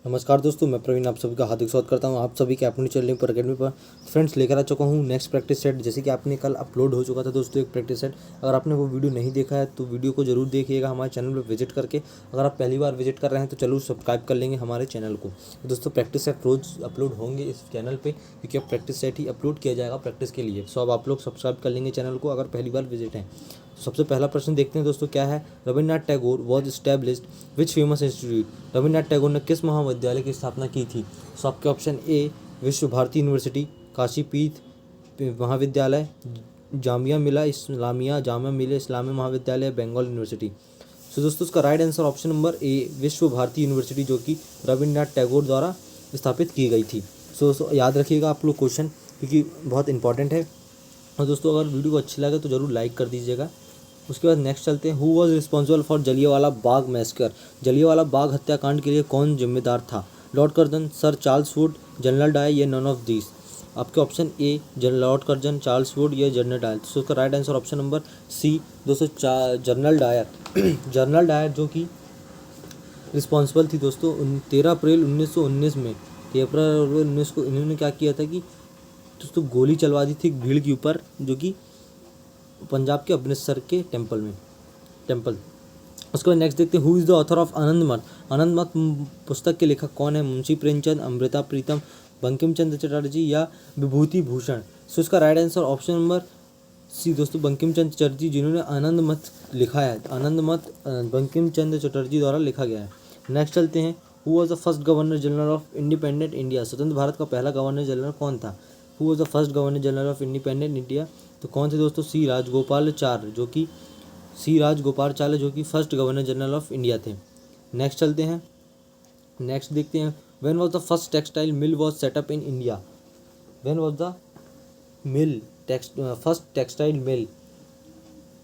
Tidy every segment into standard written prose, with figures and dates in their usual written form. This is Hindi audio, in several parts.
नमस्कार दोस्तों, मैं प्रवीण आप सभी का हार्दिक स्वागत करता हूं आप सभी के अपनी चैनल पर अकेडमी पर। फ्रेंड्स, लेकर आ चुका हूं नेक्स्ट प्रैक्टिस सेट। जैसे कि आपने कल अपलोड हो चुका था दोस्तों एक प्रैक्टिस सेट। अगर आपने वो वीडियो नहीं देखा है तो वीडियो को जरूर देखिएगा हमारे चैनल पर विजिट करके। अगर आप पहली बार विजिट कर रहे हैं तो जरूर सब्सक्राइब कर लेंगे हमारे चैनल को। तो दोस्तों प्रैक्टिस सेट रोज़ अपलोड होंगे इस चैनल पर, क्योंकि अब प्रैक्टिस सेट ही अपलोड किया जाएगा प्रैक्टिस के लिए। सो अब आप लोग सब्सक्राइब कर लेंगे चैनल को अगर पहली बार विजिट है। सबसे पहला प्रश्न देखते हैं दोस्तों, क्या है। Rabindranath Tagore was established which famous institute. Rabindranath Tagore ने किस महाविद्यालय की स्थापना की थी। सो आपके ऑप्शन ए विश्व भारती यूनिवर्सिटी, काशी पीठ महाविद्यालय, जामिया मिलिया इस्लामिया महाविद्यालय, बंगाल यूनिवर्सिटी। सो दोस्तों उसका राइट आंसर ऑप्शन नंबर ए विश्व भारती यूनिवर्सिटी, जो कि रविन्द्रनाथ टैगोर द्वारा स्थापित की गई थी। सो याद रखिएगा आप लोग क्वेश्चन, क्योंकि बहुत इंपॉर्टेंट है। और दोस्तों अगर वीडियो को अच्छी लगे तो ज़रूर लाइक कर दीजिएगा। उसके बाद नेक्स्ट चलते हैं। Who was responsible for Jallianwala Bagh massacre. Jallianwala Bagh हत्याकांड के लिए कौन जिम्मेदार था। Lord Curzon, Sir Charles Wood, General Dyer या नन ऑफ दिस। आपके option A Lord Curzon, Charles Wood या जनरल डायर। तो उसका right answer option number C दोस्तों जनरल डायर। जनरल डायर जो कि रिस्पॉन्सिबल थी दोस्तों 13 अप्रैल 1919 में। 13 अप्रैल 19 को इन्होंने क्या किया था कि दोस्तों गोली चलवा दी थी भीड़ के ऊपर, जो कि पंजाब के अमृतसर के टेम्पल। उसके बाद नेक्स्ट देखते हैं। Who is the author of Anandmath. Anandmath पुस्तक के लेखक कौन है। मुंशी प्रेमचंद, अमृता प्रीतम, बंकिम चंद्र चटर्जी या विभूति भूषण। सो इसका right answer option number C दोस्तों बंकिम चंद्र चटर्जी, जिन्होंने आनंदमठ लिखा है। आनंदमठ बंकिम चंद्र चटर्जी द्वारा लिखा गया है। नेक्स्ट चलते हैं। Who was the first governor general of independent India. स्वतंत्र भारत का पहला गवर्नर जनरल कौन था। Who was the first governor general of independent India. तो कौन थे दोस्तों, सी राजगोपालाचार्य, जो कि first governor general of India थे। नेक्स्ट चलते हैं। नेक्स्ट देखते हैं। When was the first textile mill was setup in India. When was the first textile mill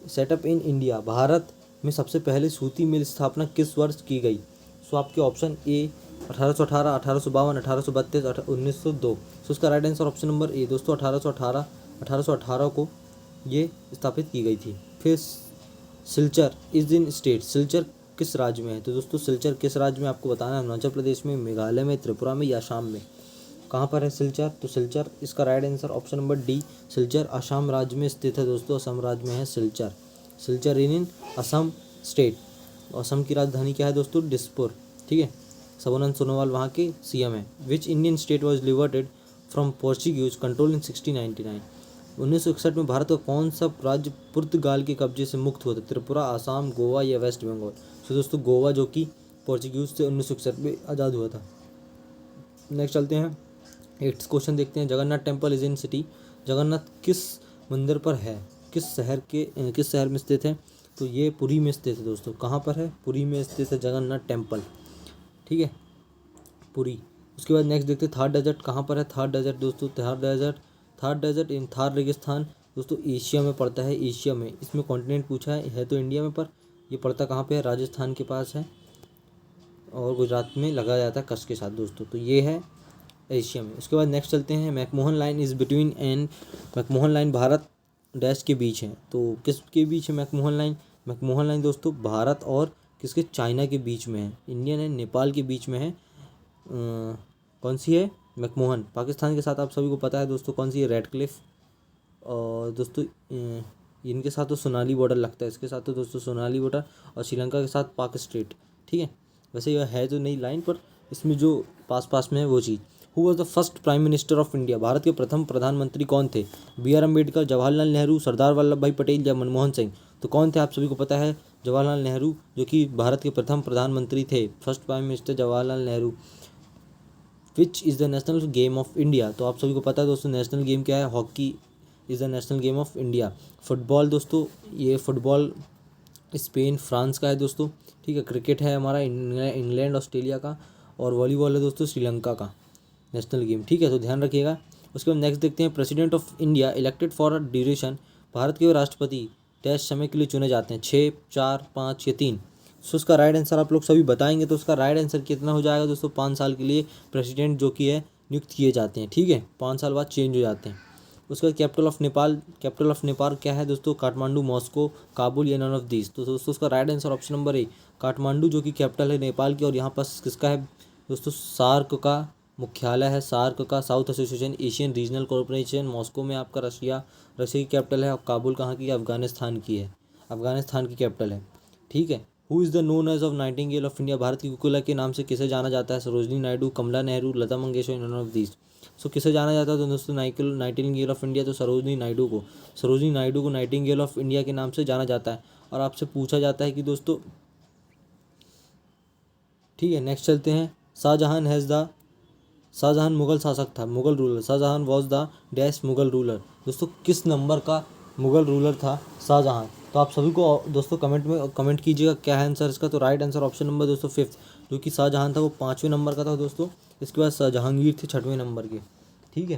setup in India. Bharat में सबसे पहले सूती मिल स्थापना किस वर्ष की गई। सो आपके ऑप्शन ए 1818, 1852, 1832, 1902। सो उसका राइट आंसर ऑप्शन नंबर ए दोस्तों 1818 को ये स्थापित की गई थी। फिर Silchar is in state. Silchar किस राज्य में है। तो दोस्तों सिलचर किस राज्य में आपको बताना है। हिमाचल प्रदेश में, मेघालय में, त्रिपुरा में या असम में। कहाँ पर है सिलचर। तो सिलचर इसका right answer option number D Silchar Assam राज्य में स्थित है दोस्तों। असम राज्य में है सिलचर। सिलचर इन असम स्टेट। असम की राजधानी क्या है दोस्तों, दिसपुर। ठीक है, सर्बानंद सोनोवाल वहाँ के सीएम है। Which Indian state was liberated from Portuguese control in 1699। 1961 में भारत का कौन सा राज्य पुर्तगाल के कब्जे से मुक्त हुआ था। त्रिपुरा, आसाम, गोवा या वेस्ट बंगाल। तो दोस्तों गोवा, जो कि पोर्चुगीज से 1961 में आज़ाद हुआ था। नेक्स्ट चलते हैं। 8th क्वेश्चन देखते हैं। Jagannath temple is in city. Jagannath किस मंदिर पर है, किस शहर में स्थित है। तो ये पुरी में स्थित है दोस्तों। कहाँ पर है, पुरी में स्थित है जगन्नाथ टेम्पल। ठीक है, पुरी। उसके बाद नेक्स्ट देखते हैं। थार डेजर्ट कहाँ पर है। थार डेजर्ट दोस्तों थार डेजर्ट इन थार रेगिस्तान दोस्तों एशिया में पड़ता है। एशिया में, इसमें कॉन्टिनेंट पूछा है तो इंडिया में, पर ये पड़ता कहाँ पे है, राजस्थान के पास है और गुजरात में लगा जाता है कच्छ के साथ दोस्तों। तो ये है एशिया में। उसके बाद नेक्स्ट चलते हैं। McMahon line is between and. McMahon line Bharat dash के बीच है। तो किसके बीच है मैकमोहन लाइन। मैकमोहन लाइन दोस्तों भारत और किसके, चाइना के बीच में है। इंडिया एंड नेपाल के बीच में है। कौन सी है मैकमोहन। पाकिस्तान के साथ आप सभी को पता है दोस्तों कौन सी है, रेड क्लिफ। और दोस्तों इनके साथ तो सोनाली बॉर्डर लगता है, इसके साथ तो दोस्तों सोनाली बॉर्डर, और श्रीलंका के साथ पाक स्ट्रेट। ठीक है, वैसे यह है तो नई लाइन, पर इसमें जो पास में है वो चीज़। Who was the first prime minister of India. Bharat के प्रथम प्रधानमंत्री कौन थे। B R Ambedkar, Jawaharlal Nehru, Sardar Vallabhbhai Patel या मनमोहन सिंह। तो कौन थे आप सभी को पता है, जवाहरलाल नेहरू, जो कि भारत के प्रथम प्रधानमंत्री थे। First prime minister Jawaharlal Nehru. Which is the national game of India. तो आप सभी को पता है दोस्तों नेशनल गेम क्या है, hockey is the national game of India. Football दोस्तों, ये फुटबॉल स्पेन फ्रांस का है दोस्तों। ठीक है, क्रिकेट है हमारा इंग्लैंड ऑस्ट्रेलिया का, और वॉलीबॉल है दोस्तों श्रीलंका का नेशनल गेम। ठीक है, तो ध्यान रखिएगा। उसके बाद नेक्स्ट देखते हैं। President of India elected for a duration. Bharat के राष्ट्रपति डैश समय के लिए चुने जाते हैं, 6, 4, 5 या 3। सो उसका राइट आंसर आप लोग सभी बताएंगे। तो उसका राइट आंसर कितना हो जाएगा दोस्तों, 5 साल के लिए प्रेसिडेंट जो कि है नियुक्त किए जाते हैं। ठीक है, 5 साल बाद चेंज हो जाते हैं। उसके बाद कैपिटल ऑफ नेपाल क्या है दोस्तों, काठमांडू, मॉस्को, काबुल या नन ऑफ दीज। तो दोस्तों उसका राइट आंसर ऑप्शन नंबर ए काठमांडू, जो कि कैपिटल है नेपाल की, और यहाँ पर किसका है दोस्तों सार्क का मुख्यालय है, सार्क का south association Asian regional corporation Moscow में आपका रशिया की कैपिटल है। और काबुल कहाँ की? अफगानिस्तान की है, अफगानिस्तान की कैपिटल है। ठीक है। Who is the known as of nightingale of India? Bharat की कोकिला के नाम से किसे जाना जाता है? Sarojini Naidu, Kamala Nehru, Lata Mangeshkar, none of these. So किसे जाना जाता है तो दोस्तों नाइटिंगेल ऑफ इंडिया, तो सरोजनी नायडू को नाइटिंगेल ऑफ इंडिया के नाम से जाना जाता है। और आपसे पूछा जाता है कि दोस्तों, ठीक है, नेक्स्ट चलते हैं। शाहजहान मुगल शासक था, Mughal ruler. Shah Jahan was the dash Mughal ruler. दोस्तों किस नंबर का मुगल रूलर था शाहजहां? तो आप सभी को दोस्तों कमेंट में कमेंट कीजिएगा क्या है आंसर इसका। तो राइट आंसर ऑप्शन नंबर दोस्तों 5th, जो कि शाहजहां था वो 5वें नंबर का था दोस्तों। इसके बाद जहांगीर थे 6वें नंबर के। ठीक है,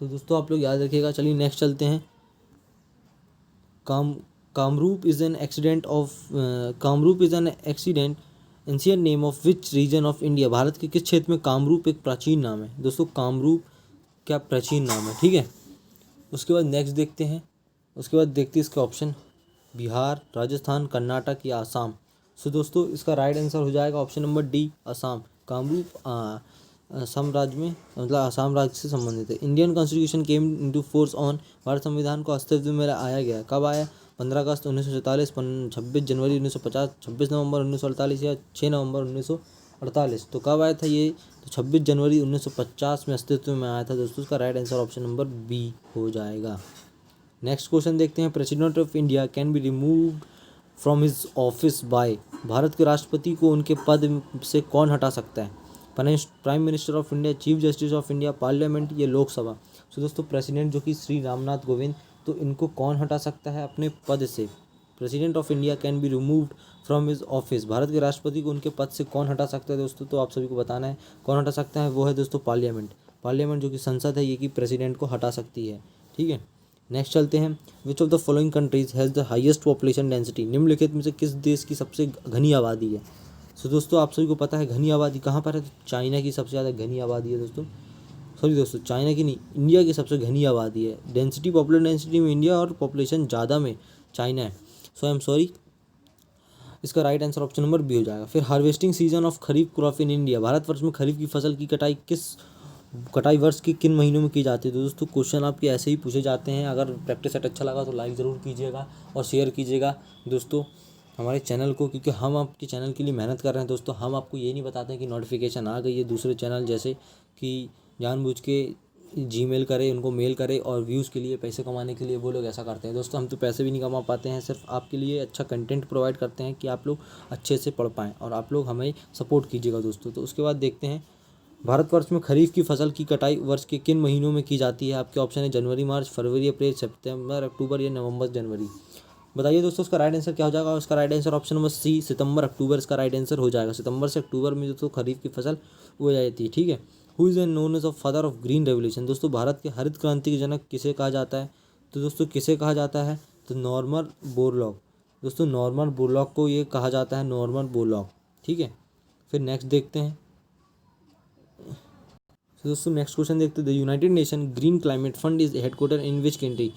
तो दोस्तों आप लोग याद रखिएगा। चलिए नेक्स्ट चलते हैं। Kamrup is an accident ancient name of which region of India? Bharat के किस क्षेत्र में कामरूप एक प्राचीन नाम है? दोस्तों कामरूप क्या प्राचीन नाम है? ठीक है। उसके बाद नेक्स्ट देखते हैं। उसके बाद देखते हैं इसके ऑप्शन, बिहार, राजस्थान, कर्नाटक या आसाम। सो दोस्तों इसका राइट आंसर हो जाएगा option number D, Assam. Kamrup Assam राज्य में, मतलब आसाम राज्य से संबंधित है। Indian constitution came into force on? Bharat संविधान को अस्तित्व में आया गया कब आया? 15 अगस्त 1947, 26 जनवरी 1950, 26 नवंबर 1948 या 6 नवंबर 1948। तो कब आया था ये? तो 26 जनवरी 1950 में अस्तित्व में आया था दोस्तों। इसका right answer option number B हो जाएगा। नेक्स्ट क्वेश्चन देखते हैं। President of India can be removed from his office by? Bharat के राष्ट्रपति को उनके पद से कौन हटा सकता है? Prime minister of India, chief justice of India, parliament या लोकसभा? तो दोस्तों प्रेसिडेंट जो कि श्री रामनाथ कोविंद, तो इनको कौन हटा सकता है अपने पद से? President of India can be removed from his office, Bharat के राष्ट्रपति को उनके पद से कौन हटा सकता है दोस्तों? तो आप सभी को बताना है कौन हटा सकता है। वो है दोस्तों पार्लियामेंट जो कि संसद है, ये कि प्रेसिडेंट को हटा सकती है। ठीक है, नेक्स्ट चलते हैं। Which of the following countries has the highest population density? निम्नलिखित में से किस देश की सबसे घनी आबादी है? सो दोस्तों आप सभी को पता है घनी आबादी कहाँ पर है? तो चाइना की सबसे ज़्यादा घनी आबादी है दोस्तों। सॉरी दोस्तों, चाइना की नहीं, इंडिया की सबसे घनी आबादी है। पॉपुलर डेंसिटी में इंडिया और पॉपुलेशन ज़्यादा में चाइना है। सो आई एम सॉरी, इसका right answer option number B हो जाएगा। फिर harvesting season of kharif crop in India? Bharatvarsh में खरीफ की फसल की कटाई वर्ष के किन महीनों में की जाती है? तो दोस्तों क्वेश्चन आपके ऐसे ही पूछे जाते हैं। अगर प्रैक्टिस सेट अच्छा लगा तो लाइक ज़रूर कीजिएगा और शेयर कीजिएगा दोस्तों हमारे चैनल को, क्योंकि हम आपके चैनल के लिए मेहनत कर रहे हैं दोस्तों। हम आपको ये नहीं बताते हैं कि नोटिफिकेशन आ गई है दूसरे चैनल जैसे कि जानबूझ के जीमेल करे, उनको मेल करे और व्यूज़ के लिए, पैसे कमाने के लिए वो लोग ऐसा करते हैं दोस्तों। हम तो पैसे भी नहीं कमा पाते हैं, सिर्फ आपके लिए अच्छा कंटेंट प्रोवाइड करते हैं कि आप लोग अच्छे से पढ़ पाएँ और आप लोग हमें सपोर्ट कीजिएगा दोस्तों। तो उसके बाद देखते हैं, भारतवर्ष में खरीफ की फसल की कटाई वर्ष के किन महीनों में की जाती है? आपके ऑप्शन है जनवरी, मार्च, फरवरी, अप्रैल, सितंबर, अक्टूबर या नवंबर, जनवरी। बताइए दोस्तों उसका राइट आंसर क्या हो जाएगा? उसका right answer option number C, सितंबर अक्टूबर इसका राइट आंसर हो जाएगा। सितंबर से अक्टूबर में दोस्तों खरीफ की फसल हो जाती है। ठीक है। Who is known as of father of green revolution? दोस्तों भारत के हरित क्रांति के जनक किसे कहा जाता है? तो दोस्तों किसे कहा जाता है? तो नॉर्मन बोरलॉग। दोस्तों नॉर्मन बोरलॉग को ये कहा जाता है, नॉर्मन बोरलॉग। ठीक है, फिर नेक्स्ट देखते हैं। तो दोस्तों नेक्स्ट क्वेश्चन देखते हैं। The United nation green climate fund is headquarter in which country?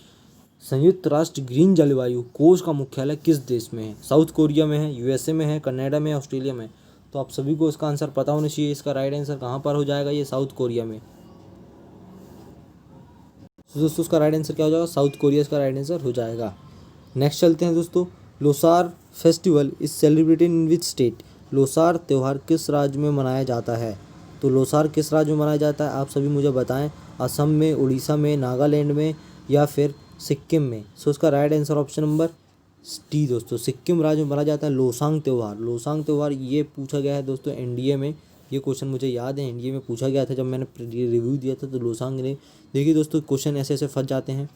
संयुक्त राष्ट्र ग्रीन जलवायु कोष का मुख्यालय किस देश में है? साउथ कोरिया में है, यूएसए में है, कनाडा में है, ऑस्ट्रेलिया में है। तो आप सभी को इसका आंसर पता होना चाहिए। इसका राइट आंसर कहाँ पर हो जाएगा? ये साउथ कोरिया में। तो दोस्तों उसका राइट आंसर क्या हो जाएगा? साउथ कोरिया इसका राइट आंसर हो जाएगा। नेक्स्ट चलते हैं दोस्तों। Losar festival is celebrated in which state? Losar त्यौहार किस राज्य में मनाया जाता है? तो लोसार किस राज्य में मनाया जाता है आप सभी मुझे बताएं। असम में, उड़ीसा में, नागालैंड में या फिर सिक्किम में? सो उसका right answer option number D दोस्तों, सिक्किम राज्य में मनाया जाता है लोसांग त्यौहार। लोसांग त्यौहार ये पूछा गया है दोस्तों एनडीए में। ये क्वेश्चन मुझे याद है, एनडीए में पूछा गया था जब मैंने रिव्यू दिया था। तो लोसांग ने, देखिए दोस्तों क्वेश्चन ऐसे ऐसे फंस जाते हैं,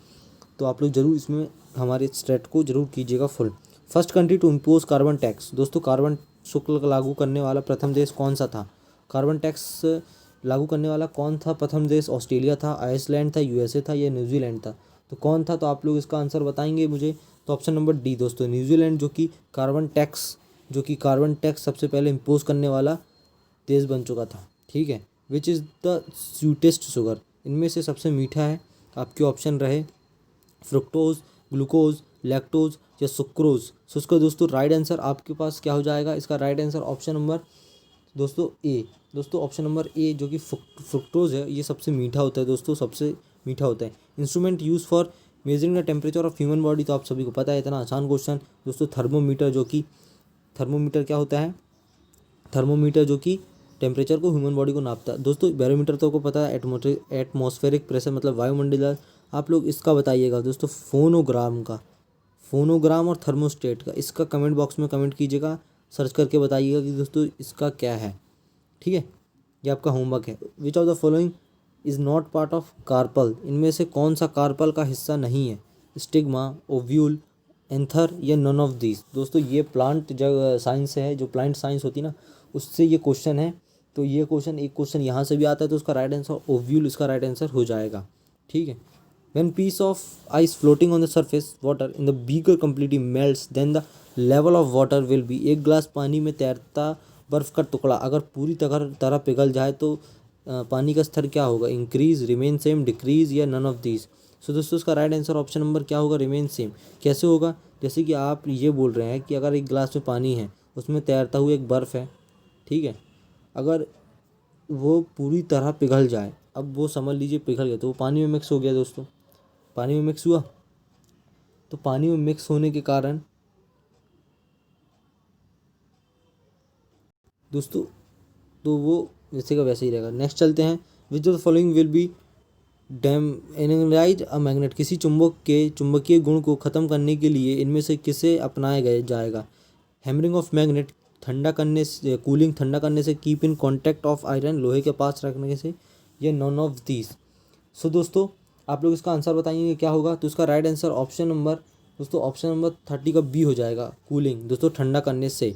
तो आप लोग जरूर इसमें हमारे स्टेट को जरूर कीजिएगा full. First country to impose carbon tax? दोस्तों कार्बन शुल्क लागू करने वाला प्रथम देश कौन सा था? कार्बन टैक्स लागू करने वाला कौन था प्रथम देश? ऑस्ट्रेलिया था, आइसलैंड था, यूएसए था या न्यूजीलैंड था? तो कौन था? तो आप लोग इसका आंसर बताएंगे मुझे। तो ऑप्शन नंबर डी दोस्तों, न्यूजीलैंड, जो कि कार्बन टैक्स सबसे पहले इम्पोज करने वाला देश बन चुका था। ठीक है। Which is the sweetest sugar? इनमें से सबसे मीठा है। आपके ऑप्शन रहे फ्रुक्टोज, ग्लूकोज, लैक्टोज या सुक्रोज। सो उसका दोस्तों राइट आंसर आपके पास क्या हो जाएगा? इसका राइट आंसर ऑप्शन नंबर दोस्तों ए, दोस्तों ऑप्शन नंबर ए जो कि फ्रुक्टोज है, ये सबसे मीठा होता है दोस्तों, सबसे मीठा होता है। Instrument use for measuring the temperature of human body, तो आप सभी को पता है, इतना आसान क्वेश्चन दोस्तों। थर्मोमीटर, जो कि थर्मोमीटर क्या होता है, थर्मोमीटर जो कि टेम्परेचर को ह्यूमन बॉडी को नापता है। दोस्तों बैरोमीटर तो आपको पता है, एटमॉस्फेरिक प्रेशर मतलब वायुमंडलीय। आप लोग इसका बताइएगा दोस्तों, फोनोग्राम का, फोनोग्राम और थर्मोस्टेट का, इसका कमेंट बॉक्स में कमेंट कीजिएगा, सर्च करके बताइएगा कि दोस्तों इसका क्या है, ठीक है। ये आपका होमवर्क है। Which of the following is not part of carpel, इनमें से कौन सा कार्पल का हिस्सा नहीं है, स्टिग्मा, ओव्यूल, एंथर या नन ऑफ दिस। दोस्तों ये प्लांट जब साइंस है, जो प्लांट साइंस होती है ना, उससे ये क्वेश्चन है। तो ये क्वेश्चन, एक क्वेश्चन यहाँ से भी आता है, तो उसका राइट आंसर ओव्यूल इसका राइट आंसर हो जाएगा, ठीक है। When piece of ice floating on the surface water in the beaker completely melts, then the level of water will be, एक गिलास पानी में तैरता बर्फ़ का टुकड़ा अगर पूरी तरह पिघल जाए तो पानी का स्तर क्या होगा, इंक्रीज, रिमेन सेम, डिक्रीज या नन ऑफ दीज। सो दोस्तों इसका राइट आंसर ऑप्शन नंबर क्या होगा, रिमेन सेम। कैसे होगा, जैसे कि आप ये बोल रहे हैं कि अगर एक गिलास में पानी है, उसमें तैरता हुआ एक बर्फ़ है, ठीक है, अगर वो पूरी तरह पिघल जाए, अब वो समझ लीजिए पिघल गया, तो वो पानी में मिक्स हो गया दोस्तों, पानी में मिक्स हुआ, तो पानी में मिक्स होने के कारण दोस्तों, तो वो जैसे का वैसे ही रहेगा। नेक्स्ट चलते हैं, which of the following will be dam energize a magnet, किसी चुंबक के चुंबकीय गुण को ख़त्म करने के लिए इनमें से किसे अपनाया गया जाएगा, हैमरिंग ऑफ मैग्नेट, ठंडा करने से, कूलिंग ठंडा करने से, keep in contact of iron, लोहे के पास रखने से, ये नॉन ऑफ दीज। सो दोस्तों आप लोग इसका आंसर बताएंगे क्या होगा, तो इसका राइट आंसर ऑप्शन नंबर दोस्तों, ऑप्शन नंबर 30 का बी हो जाएगा, कूलिंग दोस्तों, ठंडा करने से,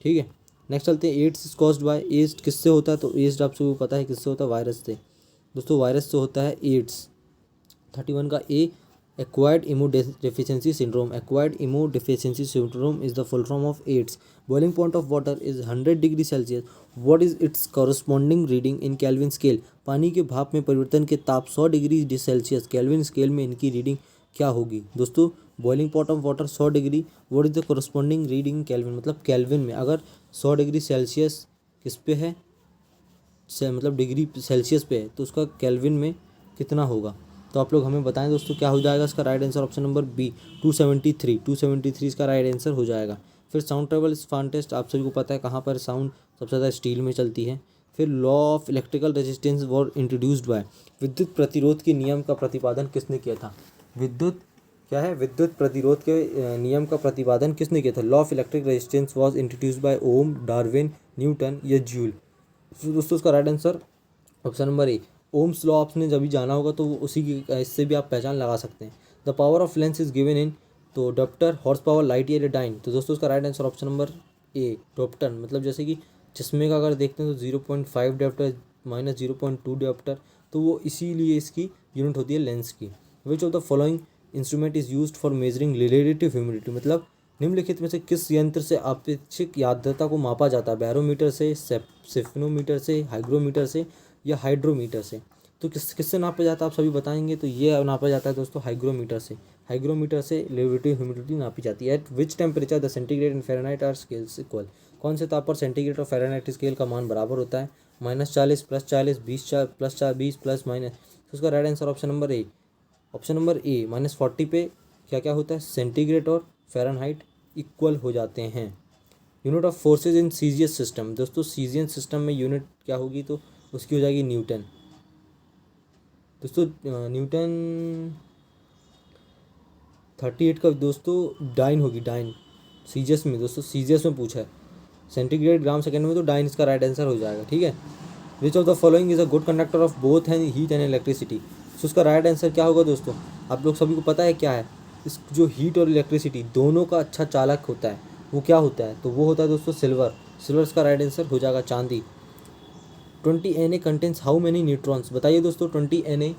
ठीक है। नेक्स्ट चलते हैं, AIDS is caused by, AIDS किससे होता है, तो एड्स आप सबको पता है किससे होता है, वायरस से दोस्तों, वायरस से होता है एड्स। 31 का A, acquired immunodeficiency syndrome, acquired immunodeficiency syndrome is the full form of AIDS. Boiling point of water is 100 degree Celsius, what is its corresponding reading in Kelvin scale, पानी के भाप में परिवर्तन के ताप 100 डिग्री सेल्सियस केल्विन स्केल में इनकी रीडिंग क्या होगी दोस्तों। Boiling point of water 100 degree, what is the corresponding reading kelvin, मतलब केल्विन में अगर 100 डिग्री सेल्सियस किस पे है, से मतलब डिग्री सेल्सियस पे है, तो उसका केल्विन में कितना होगा, तो आप लोग हमें बताएं दोस्तों क्या हो जाएगा। इसका right answer option number B 273 इसका राइट आंसर हो जाएगा। फिर साउंड ट्रेवल फान टेस्ट, आप सभी को पता है कहाँ पर साउंड सबसे ज़्यादा स्टील में चलती है। फिर law of electrical resistance war introduced by, विद्युत प्रतिरोध के नियम का प्रतिपादन किसने किया था, विद्युत क्या है, विद्युत प्रतिरोध के नियम का प्रतिपादन किसने किया था, law of electric resistance was introduced by Ohm, Darwin, Newton या जूल। तो दोस्तों उसका right answer option number A, Ohm's law आपने जब भी जाना होगा तो वो उसी की, इससे भी आप पहचान लगा सकते हैं। The power of lens is given in, तो dioptre, horse power, light year या डाइन, तो दोस्तों उसका right answer option number A, dioptre, मतलब जैसे कि चश्मे का अगर देखते हैं तो 0.5 डॉप्टर माइनस 0.2 डॉप्टर, तो वो इसीलिए इसकी यूनिट होती है लेंस की। विच of the following instrument is used for measuring relative humidity, मतलब निम्नलिखित में से किस यंत्र से अपेक्षित आर्द्रता को मापा जाता है, बैरोमीटर से, सिफनोमीटर से, हाइग्रोमीटर से या हाइड्रोमीटर से। तो किससे नापा जाता है आप सभी बताएंगे, तो ये नापा जाता है दोस्तों हाइग्रोमीटर से, हाइग्रोमीटर से रिलेटिव ह्यूमिडिटी नापी जाती है। At which temperature the centigrade and Fahrenheit are scales equal, कौन से ताप पर सेंटीग्रेड और फ़ारेनहाइट स्केल का मान बराबर होता है, -40 +40 20 प्लस माइनस। तो उसका राइट आंसर ऑप्शन नंबर ए, ऑप्शन नंबर ए, -40 पे क्या क्या होता है, सेंटीग्रेड और फ़ारेनहाइट इक्वल हो जाते हैं। Unit of forces in सीजियस system, दोस्तों सीजियन सिस्टम में यूनिट क्या होगी, तो उसकी हो जाएगी न्यूटन दोस्तों, न्यूटन। 38 का दोस्तों डाइन होगी, डाइन सीजियस में, दोस्तों सीजियस में पूछा है, सेंटीग्रेड ग्राम सेकेंड में, तो डाइन इसका राइट आंसर हो जाएगा, ठीक है। Which of the following is a good conductor of both and heat and electricity, तो उसका राइट आंसर क्या होगा दोस्तों, आप लोग सभी को पता है क्या है, इस जो हीट और इलेक्ट्रिसिटी दोनों का अच्छा चालक होता है वो क्या होता है, तो वो होता है दोस्तों सिल्वर, सिल्वर इसका राइट आंसर हो जाएगा, चांदी। 20 Na contains how many neutrons, बताइए दोस्तों 20 Na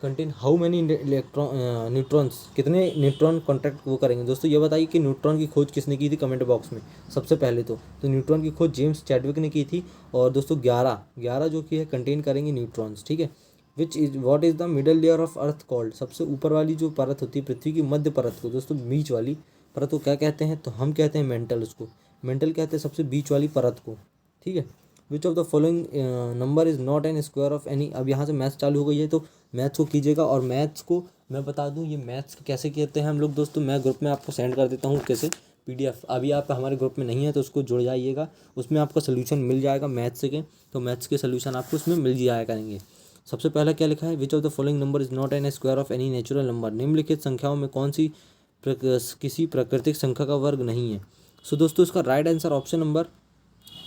contain how many neutrons, कितने न्यूट्रॉन कॉन्ट्रैक्ट वो करेंगे दोस्तों, ये बताइए कि न्यूट्रॉन की खोज किसने की थी कमेंट बॉक्स में सबसे पहले, तो न्यूट्रॉन की खोज जेम्स चैडविक ने की थी, और दोस्तों 11 जो कि है कंटेन करेंगे न्यूट्रॉन्स, ठीक है। Which is what is the middle layer of earth called, सबसे ऊपर वाली जो परत होती है पृथ्वी की मध्य परत को दोस्तों, बीच वाली परत को क्या कहते हैं, तो हम कहते हैं मेंटल, उसको मेंटल कहते हैं सबसे बीच वाली परत को, ठीक है। Which of the following number is not an square of any. अब यहाँ से मैथ्स चालू हो गई है तो मैथ्स को कीजिएगा। और मैथ्स को मैं बता दूँ ये मैथ्स कैसे कहते हैं हम लोग दोस्तों, मैं ग्रुप में आपको सेंड कर देता हूँ कैसे PDF। अभी आप हमारे ग्रुप में नहीं है तो उसको जुड़ जाइएगा, उसमें आपका सोल्यूशन मिल जाएगा मैथ्स के। तो मैथ्स के सोल्यूशन आपको उसमें मिल जाया करेंगे। सबसे पहला क्या लिखा है, which of the following number is not an square of any natural number. निम्नलिखित संख्याओं में कौन सी किसी प्राकृतिक संख्या का वर्ग नहीं है। सो दोस्तों इसका right answer option number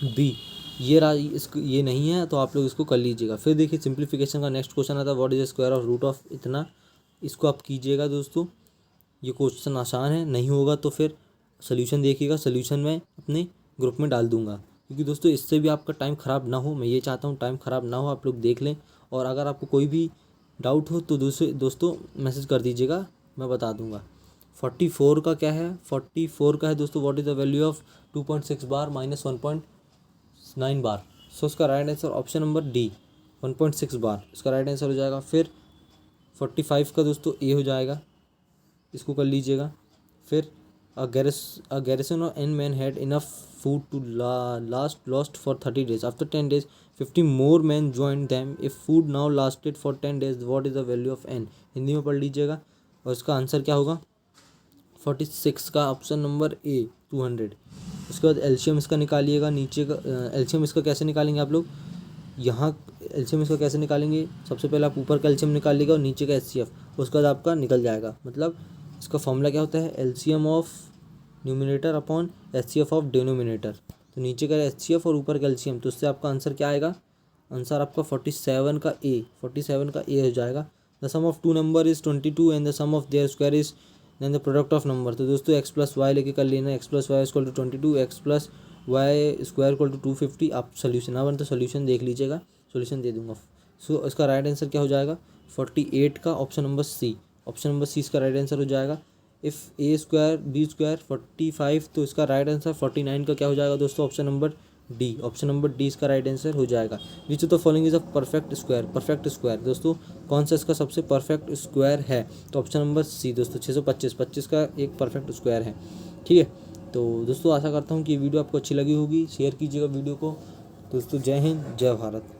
B इसको ये नहीं है, तो आप लोग इसको कर लीजिएगा। फिर देखिए सिंप्लीफिकेशन का नेक्स्ट क्वेश्चन आता है, what is square of root of इतना। इसको आप कीजिएगा दोस्तों, ये क्वेश्चन आसान है, नहीं होगा तो फिर सोल्यूशन देखिएगा, सोल्यूशन मैं अपने ग्रुप में डाल दूंगा। क्योंकि दोस्तों इससे भी आपका टाइम ख़राब ना हो, मैं ये चाहता हूँ टाइम ख़राब ना हो, आप लोग देख लें। और अगर आपको कोई भी डाउट हो तो दोस्तों मैसेज कर दीजिएगा, मैं बता दूंगा। 44 का क्या है, 44 का है दोस्तों, what is the value of 2.6 bar minus 1.9 बार। सो इसका right answer option number D 1.6 बार इसका राइट आंसर हो जाएगा। फिर 45 का दोस्तों ए हो जाएगा, इसको कर लीजिएगा। फिर a garrison of n men had enough food to last for 30 days. After 10 days 50 more men joined them. If food now lasted for 10 days, what is the value of n? Hindi में पढ़ लीजिएगा। और इसका आंसर क्या होगा, 46 का ऑप्शन नंबर ए 200। उसके बाद एलसीएम इसका निकालिएगा, नीचे का एलसीएम इसका कैसे निकालेंगे आप लोग, यहाँ एलसीएम इसका कैसे निकालेंगे, सबसे पहले आप ऊपर का एलसीएम निकालिएगा और नीचे का एचसीएफ, उसके बाद आपका निकल जाएगा। मतलब इसका फॉर्मूला क्या होता है, LCM of numerator upon HCF of denominator. तो नीचे का एचसीएफ और ऊपर का एलसीएम, तो उससे आपका आंसर क्या आएगा, आंसर आपका 47 का ए हो जाएगा। The sum of two number is 22 and the sum of their square is then the product of number. तो दोस्तों एक्स प्लस वाई लेके कर लेना, x plus y equal to 22, x plus y square equal to 250। आप सोल्यूशन ना बन तो सोल्यूशन देख लीजिएगा, सोल्यूशन दे दूंगा। सो इसका राइट आंसर क्या हो जाएगा, 48 का ऑप्शन नंबर सी इसका राइट आंसर हो जाएगा। If a square b square 45, तो इसका राइट आंसर 49 का क्या हो जाएगा दोस्तों, ऑप्शन नंबर डी इसका राइट आंसर हो जाएगा। विच of the following is a perfect square दोस्तों, कौन सा इसका सबसे परफेक्ट स्क्वायर है, तो ऑप्शन नंबर सी दोस्तों 625 का एक परफेक्ट स्क्वायर है। ठीक है, तो दोस्तों आशा करता हूँ कि ये वीडियो आपको अच्छी लगी होगी, शेयर कीजिएगा वीडियो को दोस्तों। जय हिंद, जय भारत।